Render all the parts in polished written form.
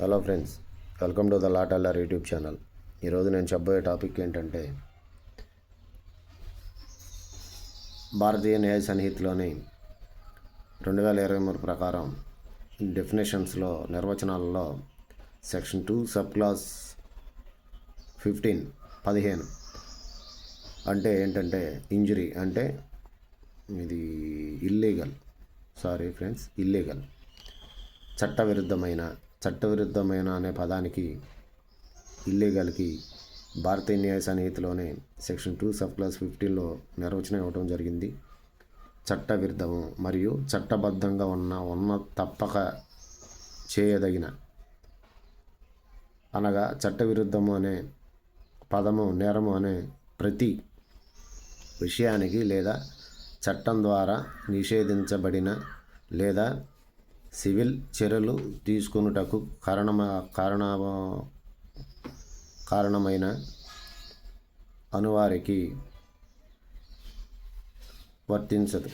Hello friends, welcome to the లాటల్లర్ YouTube channel. ఈరోజు నేను చెప్పబోయే టాపిక్ ఏంటంటే భారతీయ న్యాయ సంహితలోని 2023 ప్రకారం డెఫినేషన్స్లో నిర్వచనాలలో సెక్షన్ 2 సబ్ క్లాస్ 15 అంటే ఏంటంటే ఇంజురీ అంటే ఇది ఇల్లీగల్ చట్టవిరుద్ధమైన అనే పదానికి ఇల్లీగల్కి భారతీయ న్యాయ సంహితలోనే సెక్షన్ 2 సబ్ క్లాస్ 15లో నిర్వచనం ఇవ్వడం జరిగింది. చట్టవిరుద్ధము మరియు చట్టబద్ధంగా ఉన్న తప్పక చేయదగిన అనగా చట్టవిరుద్ధము అనే పదము నేరము అనే ప్రతి విషయానికి లేదా చట్టం ద్వారా నిషేధించబడిన లేదా సివిల్ చర్యలు తీసుకొనుటకు కారణమైన అనువారికి వర్తించదు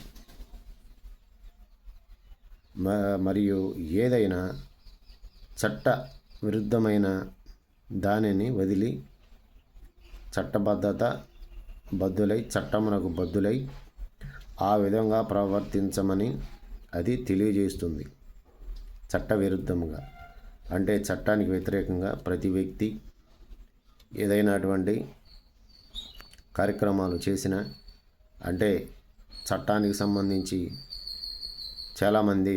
మరియు ఏదైనా చట్ట విరుద్ధమైన దానిని వదిలి చట్టమునకు బద్దులై ఆ విధంగా ప్రవర్తించమని అది తెలియజేస్తుంది. చట్టవిరుద్ధముగా అంటే చట్టానికి వ్యతిరేకంగా ప్రతి వ్యక్తి ఏదైనా అటువంటి కార్యక్రమాలు చేసిన అంటే చట్టానికి సంబంధించి చాలామంది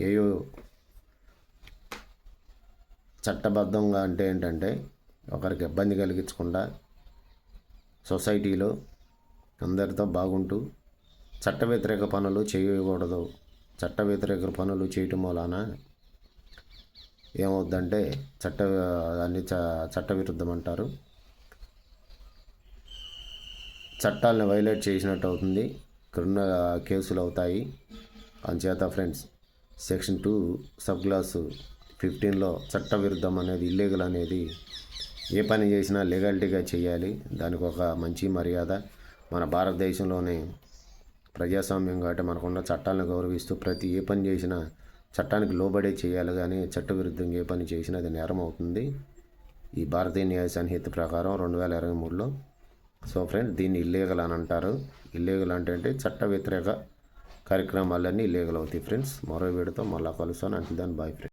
ఏయో చట్టబద్ధంగా అంటే ఏంటంటే ఒకరికి ఇబ్బంది కలిగించకుండా సొసైటీలో అందరితో బాగుంటూ చట్ట వ్యతిరేక పనులు చేయకూడదు. చట్ట వ్యతిరేక పనులు చేయటం వలన ఏమవుద్దంటే చట్టవిరుద్ధం అంటారు. చట్టాలను వైలేట్ చేసినట్టు అవుతుంది, క్రిమినల్ కేసులు అవుతాయి. అంచేత ఫ్రెండ్స్, సెక్షన్ 2 సబ్ క్లాస్ 15లో చట్టవిరుద్ధం అనేది ఇల్లీగల్ అనేది ఏ పని చేసినా లీగాలిటీగా చేయాలి. దానికి ఒక మంచి మర్యాద. మన భారతదేశంలోనే ప్రజాస్వామ్యం కాబట్టి మనకున్న చట్టాలను గౌరవిస్తూ ఏ పని చేసినా చట్టానికి లోబడే చేయాలి, కానీ చట్టవిరుద్ధంగా ఏ పని చేసినా అది నేరం అవుతుంది ఈ భారతీయ న్యాయ సంహిత ప్రకారం 2023లో. సో ఫ్రెండ్, దీన్ని ఇల్లీగల్ అని అంటారు. ఇల్లీగల్ అంటే చట్ట వ్యతిరేక కార్యక్రమాలన్నీ ఇల్లీగల్ అవుతాయి ఫ్రెండ్స్. మరో వీడియోతో మళ్ళీ కలుస్తాను. అంటే దాన్ని బాయ్ ఫ్రెండ్స్.